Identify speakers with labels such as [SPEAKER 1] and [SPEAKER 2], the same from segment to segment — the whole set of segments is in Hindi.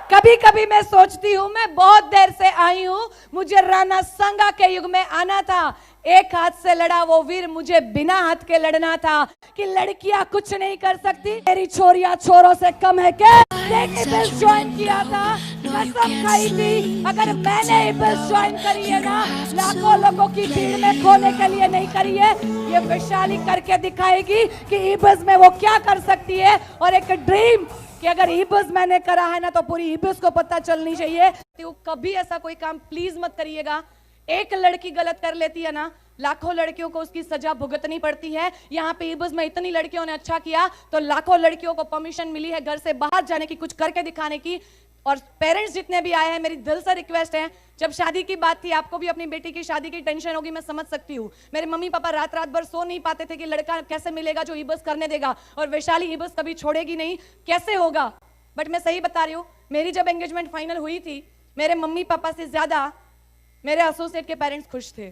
[SPEAKER 1] कभी कभी मैं सोचती हूँ मैं बहुत देर से आई हूँ, मुझे राणा संगा के युग में आना था। एक हाथ से लड़ा वो वीर, मुझे बिना हाथ के लड़ना था। कि लड़कियां कुछ नहीं कर सकती, मेरी छोरियां छोरों से कम है क्या? इबल्स ज्वाइन किया था, कसम खाई थी अगर मैंने इबल्स ज्वाइन करी है ना, लाखों लोगों की भीड़ में खोने के लिए नहीं करी है, ये वैशाली करके दिखाएगी कि इबल्स में वो क्या कर सकती है। और एक ड्रीम कि अगर इबल्स मैंने करा है ना तो पूरी इबल्स को पता चलनी चाहिए। तो कभी ऐसा कोई काम प्लीज मत करिएगा। एक लड़की गलत कर लेती है ना, लाखों लड़कियों को उसकी सजा भुगतनी पड़ती है। यहाँ पे इबल्स में इतनी लड़कियों ने अच्छा किया तो लाखों लड़कियों को परमिशन मिली है घर से बाहर जाने की, कुछ करके दिखाने की। और पेरेंट्स जितने भी आए हैं, मेरी दिल से रिक्वेस्ट है, जब शादी की बात थी, आपको भी अपनी बेटी की शादी की टेंशन होगी, मैं समझ सकती हूँ। मेरे मम्मी पापा रात रात भर सो नहीं पाते थे कि लड़का कैसे मिलेगा जो इबल्स करने देगा, और वैशाली इबल्स कभी छोड़ेगी नहीं, कैसे होगा। बट मैं सही बता रही हूँ, मेरी जब एंगेजमेंट फाइनल हुई थी, मेरे मम्मी पापा से ज्यादा मेरे एसोसिएट के पेरेंट्स खुश थे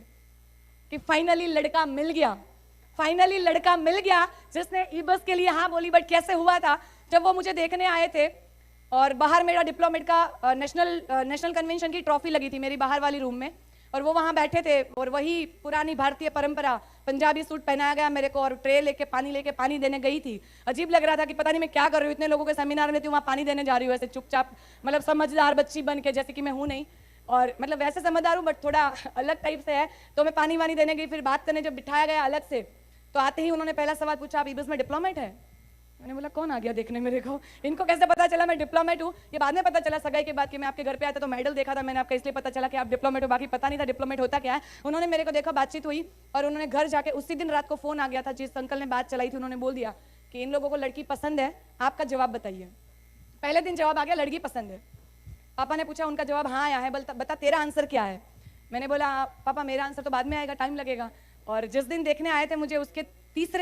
[SPEAKER 1] कि फाइनली लड़का मिल गया। फाइनली लड़का मिल गया जिसने इबल्स के लिए हाँ बोली। बट कैसे हुआ था, जब वो मुझे देखने आए थे और बाहर मेरा डिप्लोमेट का नेशनल कन्वेंशन की ट्रॉफी लगी थी मेरी बाहर वाली रूम में, और वो वहां बैठे थे, और वही पुरानी भारतीय परंपरा, पंजाबी सूट पहनाया गया मेरे को, और ट्रे लेके पानी देने गई थी। अजीब लग रहा था कि पता नहीं मैं क्या कर रही हूँ, इतने लोगों के सेमिनार में थी, वहां पानी देने जा रही हूँ ऐसे चुपचाप, मतलब समझदार बच्ची बन के, जैसे कि मैं हूँ नहीं, और मतलब वैसे समझदार हूँ बट थोड़ा अलग टाइप से है। तो मैं पानी वानी देने गई, फिर बात करने जब बिठाया गया अलग से, तो आते ही उन्होंने पहला सवाल पूछा, आप इबल्स में डिप्लोमेट है? मैंने बोला कौन आ गया देखने मेरे को, इनको कैसे पता चला मैं डिप्लोमेट हूँ? ये बाद में पता चला सगाई के बाद कि मैं आपके घर पे आया था तो मेडल देखा था मैंने आपका, इसलिए पता चला कि आप डिप्लोमेट हो, बाकी पता नहीं था डिप्लोमेट होता क्या है। उन्होंने मेरे को देखा, बातचीत हुई, और उन्होंने घर जाके उसी दिन रात को फोन आ गया था, जिस अंकल ने बात चलाई थी, उन्होंने बोल दिया कि इन लोगों को लड़की पसंद है, आपका जवाब बताइए। पहले दिन जवाब आ गया लड़की पसंद है। पापा ने पूछा, उनका जवाब हाँ आया है, बता तेरा आंसर क्या है? मैंने बोला पापा मेरा आंसर तो बाद में आएगा, टाइम लगेगा। और जिस दिन देखने आए थे मुझे, उसके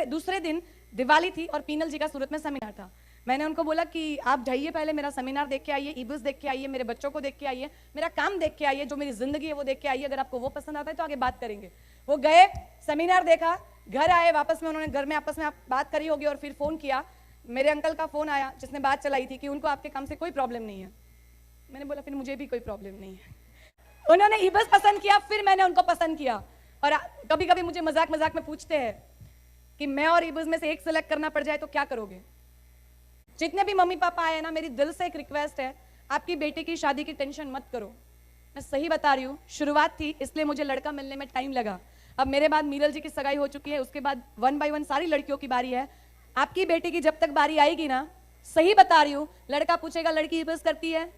[SPEAKER 1] दूसरे दिन दिवाली थी और पीनल जी का सूरत में सेमिनार था। मैंने उनको बोला कि आप जाइए, पहले मेरा सेमिनार देख के आइए, इबल्स देख के आइए, मेरे बच्चों को देख के आइए, मेरा काम देख के आइए, जो मेरी जिंदगी है वो देख के आइए, अगर आपको वो पसंद आता है तो आगे बात करेंगे। वो गए, सेमिनार देखा, घर आए, वापस में उन्होंने घर में आपस में बात करी होगी, और फिर फोन किया, मेरे अंकल का फोन आया जिसने बात चलाई थी कि उनको आपके काम से कोई प्रॉब्लम नहीं है। मैंने बोला फिर मुझे भी कोई प्रॉब्लम नहीं है। उन्होंने इबल्स पसंद किया, फिर मैंने उनको पसंद किया। और कभी कभी मुझे मजाक मजाक में पूछते हैं कि मैं और इबल्स में से एक सिलेक्ट करना पड़ जाए तो क्या करोगे? जितने भी मम्मी पापा आए ना, मेरी दिल से एक रिक्वेस्ट है, आपकी बेटी की शादी की टेंशन मत करो। मैं सही बता रही हूँ, शुरुआत थी इसलिए मुझे लड़का मिलने में टाइम लगा। अब मेरे बाद मीरल जी की सगाई हो चुकी है, उसके बाद 1 बाय 1 सारी लड़कियों की बारी है। आपकी बेटी की जब तक बारी आएगी ना, सही बता रही हूँ, लड़का पूछेगा लड़की इबल्स करती है,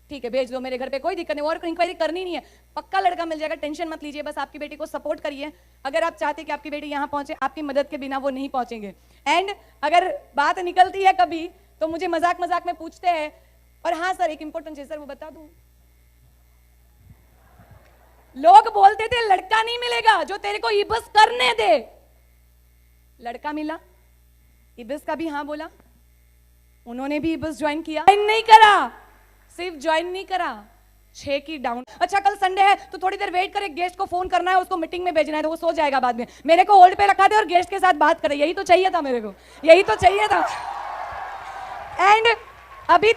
[SPEAKER 1] ठीक है भेज दो मेरे घर पे, कोई दिक्कत नहीं, और इंक्वायरी करनी नहीं है, पक्का लड़का मिल जाएगा, टेंशन मत लीजिए, बस आपकी बेटी को सपोर्ट करिए। अगर आप चाहते कि आपकी बेटी यहाँ पहुंचे, आपकी मदद के बिना वो नहीं पहुंचेंगे। एंड अगर बात निकलती है कभी तो मुझे मजाक मजाक में पूछते हैं, और हाँ सर एक इंपॉर्टेंट चीज सर वो बता दूं, लोग बोलते थे लड़का नहीं मिलेगा जो तेरे को इबल्स करने दे, लड़का मिला, इबल्स का भी हाँ बोला, उन्होंने भी इबल्स ज्वाइन किया, नहीं करा, सिर्फ ज्वाइन नहीं करा, 6 की डाउन। अच्छा कल संडे है तो थोड़ी देर वेट करे, गेस्ट को फोन करना है, उसको मीटिंग में भेजना है, तो वो सो जाएगा बाद में, मेरे को होल्ड पे रखा दे और गेस्ट के साथ बात करे, यही तो चाहिए था मेरे को, यही तो चाहिए था। एंड अभी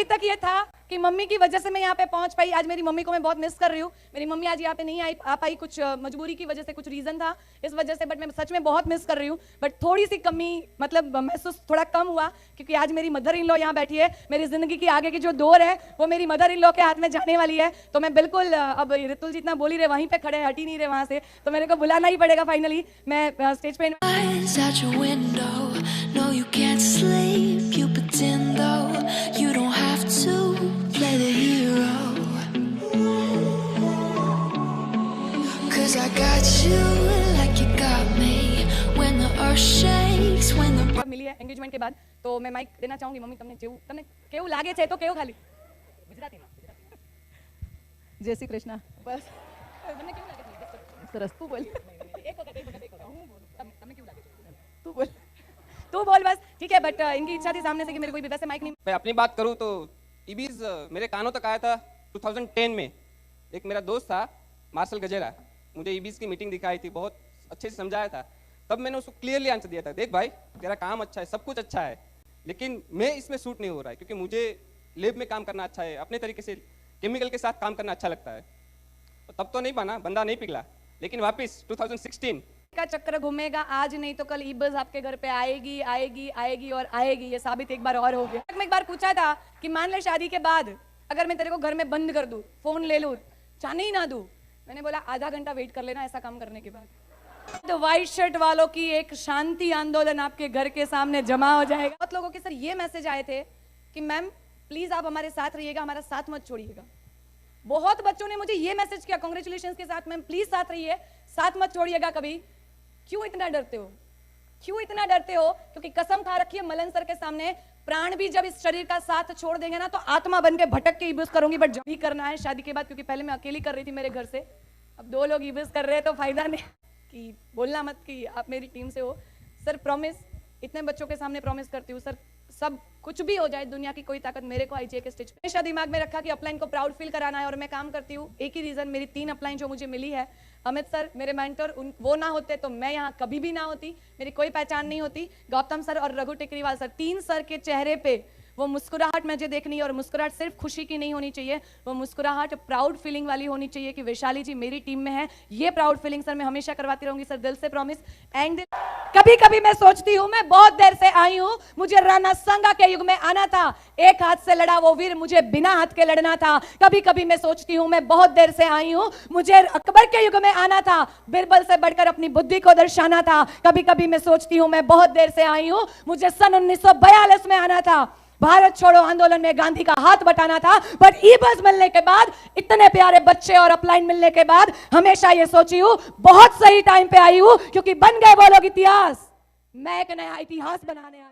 [SPEAKER 1] तक ये था कि मम्मी की वजह से मैं यहाँ पे पहुंच पाई। आज मेरी मम्मी को मैं बहुत मिस कर रही हूँ, मेरी मम्मी आज यहाँ पे नहीं आ पाई, कुछ मजबूरी की वजह से, कुछ रीजन था इस वजह से, बट मैं सच में बहुत मिस कर रही हूँ। बट थोड़ी सी कमी, मतलब महसूस थोड़ा कम हुआ, क्योंकि आज मेरी मदर इन लॉ यहाँ बैठी है, मेरी जिंदगी की आगे की जो दौर है वो मेरी मदर इन लॉ के हाथ में जाने वाली है। तो मैं बिल्कुल, अब ऋतुल जितना बोली रहे वहीं पे खड़े, हट ही नहीं रहे वहां से, तो मेरे को बुलाना ही पड़ेगा फाइनली। मैं स्टेज पे I got you like you got me when the earth shakes when the मिली है एंगेजमेंट के बाद, तो मैं माइक देना चाहूंगी। मम्मी તમને કેવું લાગે છે તો કેવું ખાલી ગુજરાતીમાં જય શ્રી કૃષ્ણ બસ તમને કેવું લાગે છે? સરસ તું બોલ, એક વખત તમને કેવું લાગે છે? तू बोल बस, ठीक है। बट इनकी इच्छा थी सामने से कि मेरे कोई भी वैसे माइक नहीं।
[SPEAKER 2] मैं अपनी बात करूं तो इबीज मेरे कानों तक आया था 2010 में। एक मेरा दोस्त था मार्शल गजेरा, मुझे ईबीज की मीटिंग दिखाई थी, बहुत अच्छे से समझाया था। तब मैंने उसको क्लियरली आंसर दिया था, देख भाई तेरा काम अच्छा है, सब कुछ अच्छा है, लेकिन मैं इसमें सूट नहीं हो रहा है क्योंकि मुझे लैब में काम करना अच्छा है, अपने तरीके से केमिकल के साथ काम करना अच्छा लगता है। तो तब तो नहीं बना, बंदा नहीं पिघला, लेकिन वापस 2016
[SPEAKER 1] का चक्र घूमेगा, आज नहीं तो कल ईबज आपके घर पे आएगी आएगी आएगी और आएगी। ये साबित एक बार और हो गया। मैं एक बार पूछा था कि मान ले शादी के बाद अगर मैं तेरे को घर में बंद कर दूं, फोन ले लूं, चांदी ही ना दूं, मैंने बोला आधा घंटा वेट कर लेना ऐसा काम करने के बाद। तो व्हाइट शर्ट वालों की एक शांति आंदोलन आपके घर के सामने जमा हो जाएगा। बहुत लोगों के सर ये मैसेज आए थे कि मैम प्लीज आप हमारे साथ रहिएगा, हमारा साथ मत छोड़िएगा। बहुत बच्चों ने मुझे ये मैसेज किया कांग्रेचुलेशंस के साथ, मैम प्लीज साथ रहिए, साथ मत छोड़िएगा कभी। क्यों इतना डरते हो? क्यों इतना डरते हो? क्योंकि कसम खा रखी है मलन सर के सामने, प्राण भी जब इस शरीर का साथ छोड़ देंगे ना तो आत्मा बन के भटक के ईबुस करूंगी, बट जब भी करना है शादी के बाद, क्योंकि पहले मैं अकेली कर रही थी मेरे घर से, अब 2 लोग ईबुस कर रहे हैं तो फायदा नहीं कि बोलना मत कि आप मेरी टीम से हो। सर प्रॉमिस, इतने बच्चों के सामने प्रॉमिस करती हूँ सर, सब कुछ भी हो जाए दुनिया की कोई ताकत मेरे को आईजीए के स्टेज पे। हमेशा दिमाग में रखा कि अपलाइन को प्राउड फील कराना है और मैं काम करती हूँ। एक ही रीजन, मेरी 3 अपलाइन जो मुझे मिली है, अमित सर मेरे मेंटर, वो ना होते तो मैं यहाँ कभी भी ना होती, मेरी कोई पहचान नहीं होती। गौतम सर और रघु टिकरीवाल सर, 3 सर के चेहरे पे वो मुस्कुराहट मुझे देखनी है, और मुस्कुराहट सिर्फ खुशी की नहीं होनी चाहिए, वो मुस्कुराहट प्राउड फीलिंग वाली होनी चाहिए कि वैशाली जी मेरी टीम में है। ये प्राउड फीलिंग सर मैं हमेशा करवाती रहूंगी सर, दिल से प्रॉमिस। एंड कभी कभी मैं सोचती हूँ मैं बहुत देर से आई हूँ, मुझे राणा संगा के युग में आना था, एक हाथ से लड़ा वो वीर, मुझे बिना हाथ के लड़ना था। कभी कभी मैं सोचती हूँ मैं बहुत देर से आई हूँ, मुझे अकबर के युग में आना था, बिरबल से बढ़कर अपनी बुद्धि को दर्शाना था। कभी कभी मैं सोचती हूँ मैं बहुत देर से आई हूँ, मुझे सन 1942 में आना था, भारत छोड़ो आंदोलन में गांधी का हाथ बटाना था। बट ईबस मिलने के बाद, इतने प्यारे बच्चे और अपलाइन मिलने के बाद हमेशा ये सोची हूँ बहुत सही टाइम पे आई हूँ, क्योंकि बन गए वो लोग इतिहास, मैं एक नया इतिहास बनाने आई।